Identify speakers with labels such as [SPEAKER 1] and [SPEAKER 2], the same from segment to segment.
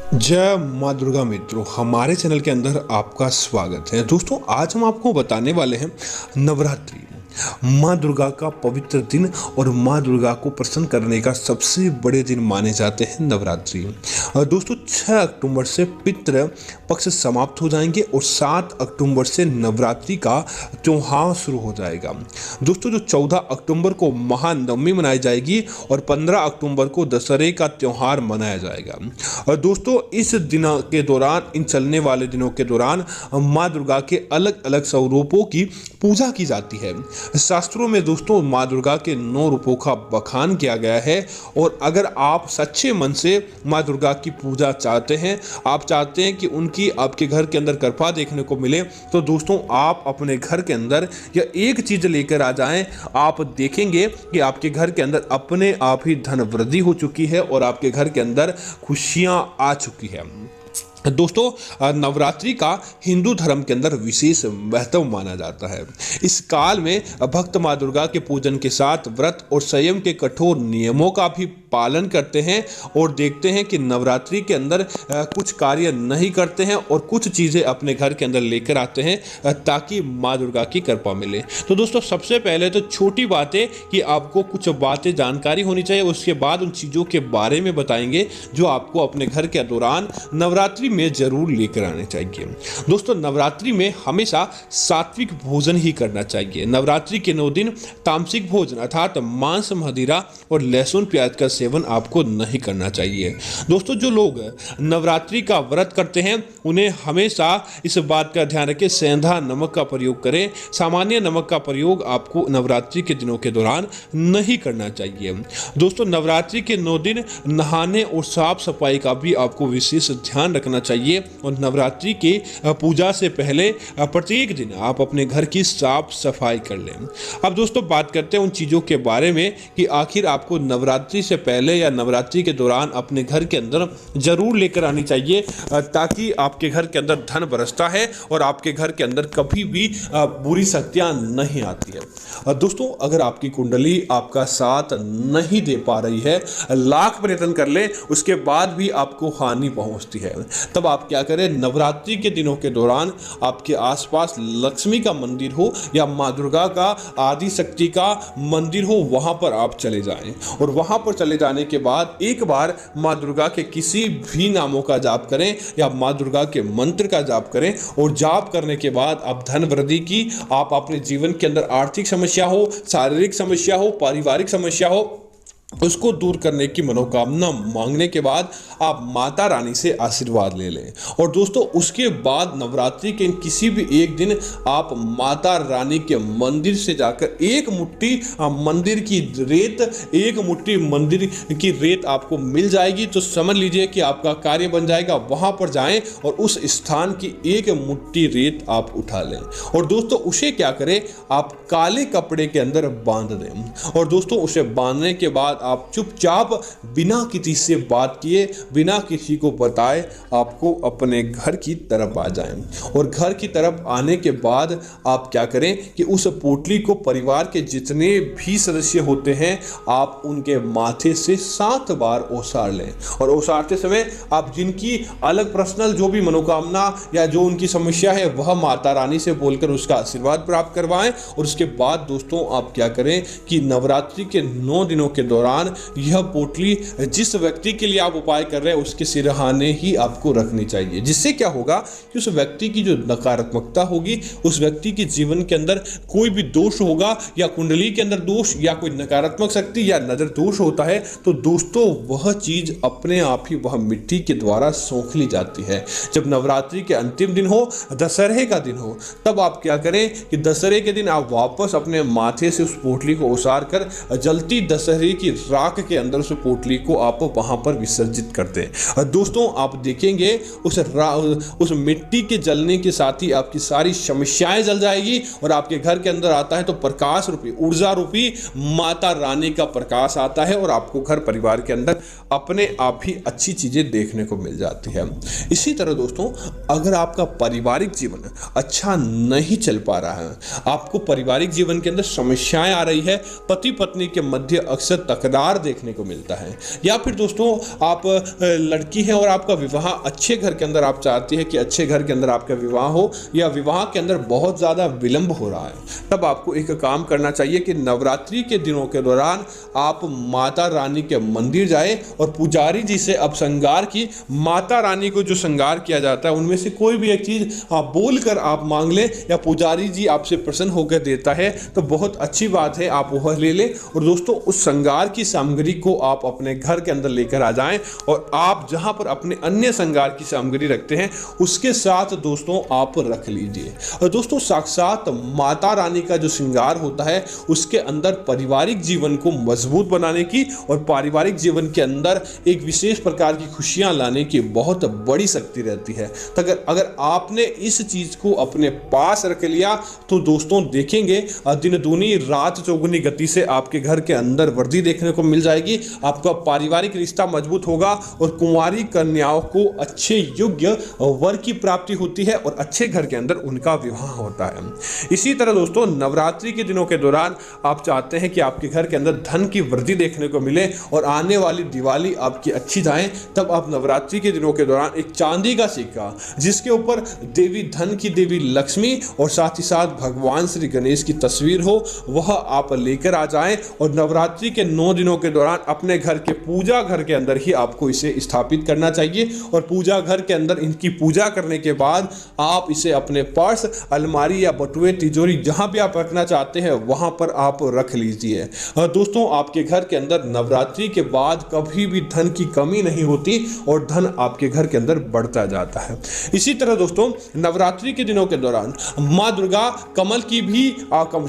[SPEAKER 1] जय माँ दुर्गा मित्रों, हमारे चैनल के अंदर आपका स्वागत है। दोस्तों, आज हम आपको बताने वाले हैं नवरात्रि, माँ दुर्गा का पवित्र दिन और माँ दुर्गा को प्रसन्न करने का सबसे बड़े दिन माने जाते हैं नवरात्रि। और दोस्तों, 6 अक्टूबर से पितृ पक्ष समाप्त हो जाएंगे और 7 अक्टूबर से नवरात्रि का त्यौहार शुरू हो जाएगा। दोस्तों, जो 14 अक्टूबर को महानवमी मनाई जाएगी और 15 अक्टूबर को दशहरे का त्यौहार मनाया जाएगा। और दोस्तों, इस दिन के दौरान, इन चलने वाले दिनों के दौरान माँ दुर्गा के अलग अलग स्वरूपों की पूजा की जाती है। शास्त्रों में दोस्तों माँ दुर्गा के 9 रूपों का बखान किया गया है। और अगर आप सच्चे मन से माँ दुर्गा की पूजा चाहते हैं, आप चाहते हैं कि उनकी आपके घर के अंदर कृपा देखने को मिले, तो दोस्तों आप अपने घर के अंदर यह एक चीज लेकर आ जाएं। आप देखेंगे कि आपके घर के अंदर अपने आप ही धन वृद्धि हो चुकी है और आपके घर के अंदर खुशियां आ चुकी है। दोस्तों, नवरात्रि का हिंदू धर्म के अंदर विशेष महत्व माना जाता है। इस काल में भक्त माँ दुर्गा के पूजन के साथ व्रत और संयम के कठोर नियमों का भी पालन करते हैं और देखते हैं कि नवरात्रि के अंदर कुछ कार्य नहीं करते हैं और कुछ चीज़ें अपने घर के अंदर लेकर आते हैं ताकि माँ दुर्गा की कृपा मिले। तो दोस्तों, सबसे पहले तो छोटी बातें कि आपको कुछ बातें जानकारी होनी चाहिए, उसके बाद उन चीज़ों के बारे में बताएंगे जो आपको अपने घर के दौरान नवरात्रि में जरूर लेकर आने चाहिए। दोस्तों, नवरात्रि में हमेशा सात्विक भोजन ही करना चाहिए। नवरात्रि के 9 दिन तामसिक भोजन अर्थात मांस, मदिरा और लहसुन प्याज का सेवन आपको नहीं करना चाहिए। दोस्तों, जो लोग नवरात्रि का व्रत करते हैं उन्हें हमेशा इस बात का ध्यान रखें, सेंधा नमक का प्रयोग करें। सामान्य नमक का प्रयोग आपको नवरात्रि के दिनों के दौरान नहीं करना चाहिए। दोस्तों, नवरात्रि के 9 दिन नहाने और साफ सफाई का भी आपको विशेष ध्यान रखना चाहिए। और नवरात्रि के पूजा से पहले प्रत्येक दिन आप अपने घर की साफ सफाई कर लें। अब दोस्तों, बात करते हैं उन चीज़ों के बारे में कि आखिर आपको नवरात्रि से पहले या नवरात्रि के दौरान अपने घर के अंदर जरूर लेकर आनी चाहिए ताकि आपके घर के अंदर धन बरसता है और आपके घर के अंदर कभी भी बुरी शक्तियां नहीं आती है। दोस्तों, अगर आपकी कुंडली आपका साथ नहीं दे पा रही है, लाख प्रयत्न कर ले, उसके बाद भी आपको हानि पहुंचती है, तब आप क्या करें, नवरात्रि के दिनों के दौरान आपके आसपास लक्ष्मी का मंदिर हो या माँ दुर्गा का, आदि शक्ति का मंदिर हो, वहां पर आप चले जाएं। और वहां पर चले जाने के बाद एक बार माँ दुर्गा के किसी भी नामों का जाप करें या माँ दुर्गा के मंत्र का जाप करें। और जाप करने के बाद आप धन वृद्धि की, आप अपने जीवन के अंदर आर्थिक समस्या हो, शारीरिक समस्या हो, पारिवारिक समस्या हो, उसको दूर करने की मनोकामना मांगने के बाद आप माता रानी से आशीर्वाद ले लें। और दोस्तों, उसके बाद नवरात्रि के किसी भी एक दिन आप माता रानी के मंदिर से जाकर एक मुट्ठी मंदिर की रेत आपको मिल जाएगी, तो समझ लीजिए कि आपका कार्य बन जाएगा। वहां पर जाएं और उस स्थान की एक मुट्ठी रेत आप उठा लें। और दोस्तों, उसे क्या करें, आप काले कपड़े के अंदर बांध दें। और दोस्तों, उसे बांधने के बाद आप चुपचाप बिना किसी से बात किए, बिना किसी को बताए, आपको अपने घर की तरफ आ जाएं। और घर की तरफ आने के बाद आप क्या करें कि उस पोटली को परिवार के जितने भी सदस्य होते हैं, आप उनके माथे से 7 बार ओसार लें। और ओसारते समय आप जिनकी अलग पर्सनल जो भी मनोकामना या जो उनकी समस्या है, वह माता रानी से बोलकर उसका आशीर्वाद प्राप्त करवाएं। और उसके बाद दोस्तों, आप क्या करें कि नवरात्रि के 9 दिनों के दौरान यह पोटली जिस व्यक्ति के लिए आप उपाय कर रहे हैं उसके सिरहाने ही आपको रखनी चाहिए। जिससे क्या होगा कि उस व्यक्ति की जो नकारात्मकता होगी, उस व्यक्ति के जीवन के अंदर कोई भी दोष होगा या कुंडली के अंदर दोष या कोई नकारात्मक शक्ति या नजर दोष होता है, तो दोस्तों वह चीज अपने आप ही वह मिट्टी के द्वारा सोख ली जाती है। जब नवरात्रि के अंतिम दिन हो, दशहरे का दिन हो, तब आप क्या करें कि दशहरे के दिन आप वापस अपने माथे से उस पोटली को उसार कर जलती दशहरे की राख के अंदर उस पोटली को आप वहां पर विसर्जित करते हैं। दोस्तों, आप देखेंगे उस मिट्टी के जलने के साथ ही आपकी सारी समस्याएं जल जाएगी और आपके घर के अंदर आता है तो प्रकाश रूपी, ऊर्जा रूपी माता रानी का प्रकाश आता है और आपको घर परिवार के अंदर अपने आप ही अच्छी चीजें देखने को मिल जाती है। इसी तरह दोस्तों, अगर आपका पारिवारिक जीवन अच्छा नहीं चल पा रहा है, आपको पारिवारिक जीवन के अंदर समस्याएं आ रही है, पति पत्नी के मध्य अक्सर तकरार चमकदार देखने को मिलता है। या फिर दोस्तों आप लड़की है और आपका विवाह अच्छे घर के अंदर आप चाहती है कि अच्छे घर के अंदर आपका विवाह हो, या विवाह के अंदर बहुत ज़्यादा विलंब हो रहा है, तब आपको एक काम करना चाहिए कि नवरात्रि के दिनों के दौरान आप माता रानी के मंदिर जाए और पुजारी जी से अब श्रृंगार की माता रानी को जो श्रृंगार किया जाता है उनमें से कोई भी एक चीज़ आप बोल कर आप मांग लें, या पुजारी जी आपसे प्रसन्न होकर देता है तो बहुत अच्छी बात है, आप वह ले लें। और दोस्तों उस श्रृंगार की सामग्री को आप अपने घर के अंदर लेकर आ जाएं, और आप जहां पर अपने अन्य श्रृंगार की सामग्री रखते हैं उसके साथ दोस्तों आप रख लीजिए। और दोस्तों साक्षात माता रानी का जो श्रृंगार होता है उसके अंदर पारिवारिक जीवन को मजबूत बनाने की और पारिवारिक जीवन के अंदर एक विशेष प्रकार की खुशियां लाने की बहुत बड़ी शक्ति रहती है। तो अगर आपने इस चीज को अपने पास रख लिया तो दोस्तों देखेंगे दिन दूनी रात चौगुनी गति से आपके घर के अंदर वृद्धि देखने को मिल जाएगी, आपका पारिवारिक रिश्ता मजबूत होगा और कुंवारी कन्याओं को अच्छे योग्य वर की प्राप्ति होती है और अच्छे घर के अंदर उनका विवाह होता है। इसी तरह दोस्तों नवरात्रि के दिनों के दौरान आप चाहते हैं कि आपके घर के अंदर धन की वृद्धि देखने को मिले और आने वाली दिवाली आपकी अच्छी जाए, तब आप नवरात्रि के दिनों के दौरान एक चांदी का सिक्का जिसके ऊपर देवी धन की देवी लक्ष्मी और साथ ही साथ भगवान श्री गणेश की तस्वीर हो वह आप लेकर आ जाएं, और नवरात्रि के 9 दिनों के दौरान अपने घर के पूजा घर के अंदर ही आपको इसे स्थापित करना चाहिए। और पूजा घर के अंदर इनकी पूजा करने के बाद आप इसे अपने पर्स, अलमारी या बटुए, तिजोरी जहां भी आप रखना चाहते हैं वहां पर आप रख लीजिए। दोस्तों आपके घर के अंदर नवरात्रि के बाद कभी भी धन की कमी नहीं होती और धन आपके घर के अंदर बढ़ता जाता है। इसी तरह दोस्तों नवरात्रि के दिनों के दौरान माँ दुर्गा कमल की भी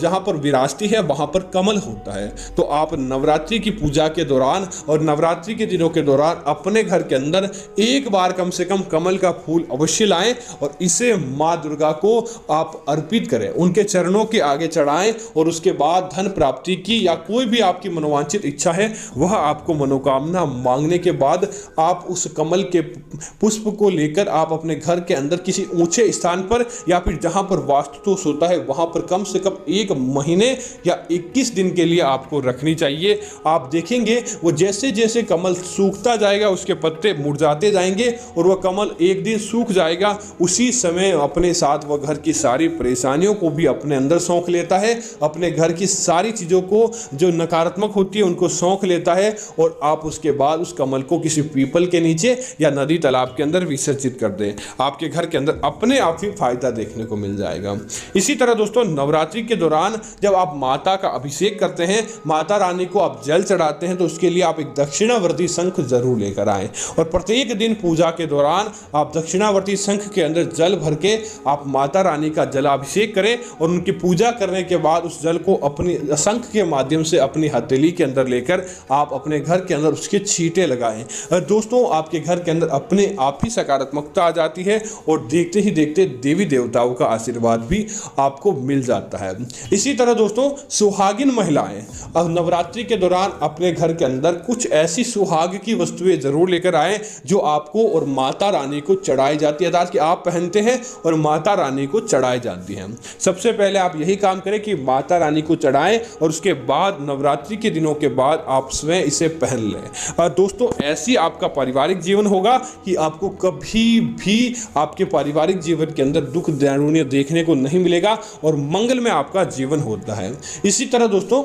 [SPEAKER 1] जहां पर विराजती है वहां पर कमल होता है, तो आप नवरात्रि की पूजा के दौरान और नवरात्रि के दिनों के दौरान अपने घर के अंदर एक बार कम से कम कमल का फूल अवश्य लाएं और इसे माँ दुर्गा को आप अर्पित करें, उनके चरणों के आगे चढ़ाएं, और उसके बाद धन प्राप्ति की या कोई भी आपकी मनोवांछित इच्छा है वह आपको मनोकामना मांगने के बाद आप उस कमल के पुष्प को लेकर आप अपने घर के अंदर किसी ऊंचे स्थान पर या फिर जहां पर वास्तु दोष होता है वहां पर कम से कम 1 महीने या 21 दिन के लिए आपको रखनी चाहिए। आप देखेंगे वो जैसे जैसे कमल सूखता जाएगा उसके पत्ते मुरझाते जाएंगे और वह कमल एक दिन सूख जाएगा, उसी समय अपने साथ वह घर की सारी परेशानियों को भी अपने अंदर सौंख लेता है, अपने घर की सारी चीज़ों को जो नकारात्मक होती है उनको सौंख लेता है, और आप उसके बाद उस कमल को किसी पीपल के नीचे या नदी तालाब के अंदर विसर्जित कर दें। आपके घर के अंदर अपने आप ही फायदा देखने को मिल जाएगा। इसी तरह दोस्तों नवरात्रि के दौरान जब आप माता का अभिषेक करते हैं, माता रानी को आप जल चढ़ाते हैं, तो उसके लिए आप एक दक्षिणावर्ती शंख जरूर लेकर आएं, और प्रत्येक दिन पूजा के दौरान आप दक्षिणावर्ती शंख के अंदर जल भर के आप माता रानी का जलाभिषेक करें और उनकी पूजा करने के बाद उस जल को अपनी शंख के माध्यम से अपनी हथेली के अंदर लेकर आप अपने घर के अंदर उसके छींटे लगाएं। दोस्तों आपके घर के अंदर अपने आप ही सकारात्मकता आ जाती है और देखते ही देखते देवी देवताओं का आशीर्वाद भी आपको मिल जाता है। इसी तरह दोस्तों सुहागिन महिलाएं अब नवरात्रि के दौरान अपने घर के अंदर कुछ ऐसी सुहाग की वस्तुएं जरूर लेकर आए जो आपको और माता रानी को चढ़ाई जाती है, ताकि आप पहनते हैं और माता रानी को चढ़ाई जाती है। सबसे पहले आप यही काम करें कि माता रानी को चढ़ाएं और उसके बाद नवरात्रि के दिनों के बाद आप स्वयं इसे पहन लें। दोस्तों ऐसी आपका पारिवारिक जीवन होगा कि आपको कभी भी आपके पारिवारिक जीवन के अंदर दुख दैन्य देखने को नहीं मिलेगा और मंगल में आपका जीवन होता है। इसी तरह दोस्तों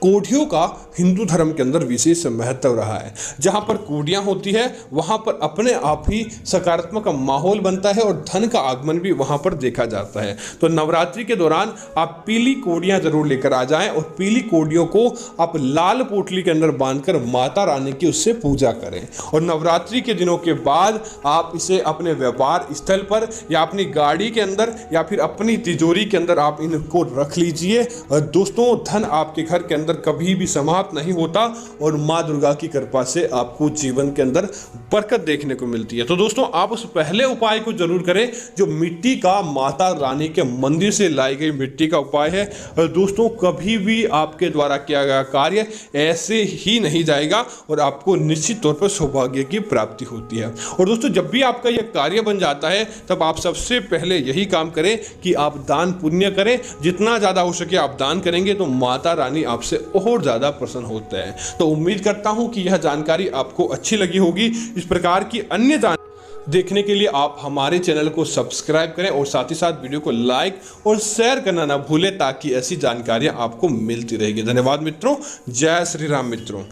[SPEAKER 1] कोढ़ियों का हिंदू धर्म के अंदर विशेष महत्व रहा है। जहां पर कोढ़ियां होती है वहां पर अपने आप ही सकारात्मक माहौल बनता है और धन का आगमन भी वहां पर देखा जाता है। तो नवरात्रि के दौरान आप पीली कोढ़ियां जरूर लेकर आ जाएं और पीली कोढ़ियों को आप लाल पोटली के अंदर बांधकर माता रानी की उससे पूजा करें, और नवरात्रि के दिनों के बाद आप इसे अपने व्यापार स्थल पर या अपनी गाड़ी के अंदर या फिर अपनी तिजोरी के अंदर आप इनको रख लीजिए। दोस्तों धन आपके घर के अंदर कभी भी समाप्त नहीं होता और माँ दुर्गा की कृपा से आपको जीवन के अंदर बरकत देखने को मिलती है। तो दोस्तों आप उस पहले उपाय को जरूर करें जो मिट्टी का माता रानी के मंदिर से लाई गई मिट्टी का उपाय है। दोस्तों कभी भी आपके द्वारा किया गया कार्य ऐसे ही नहीं जाएगा और आपको निश्चित तौर पर सौभाग्य की प्राप्ति होती है। और दोस्तों जब भी आपका यह कार्य बन जाता है तब आप सबसे पहले यही काम करें कि आप दान पुण्य करें, जितना ज़्यादा हो सके आप दान करेंगे तो माता रानी आपसे और ज़्यादा प्रसन्न होते हैं। तो उम्मीद करता हूँ कि यह जानकारी आपको अच्छी लगी होगी। इस प्रकार की अन्य देखने के लिए आप हमारे चैनल को सब्सक्राइब करें और साथ ही साथ वीडियो को लाइक और शेयर करना ना भूलें, ताकि ऐसी जानकारियां आपको मिलती रहेगी। धन्यवाद मित्रों। जय श्री राम मित्रों।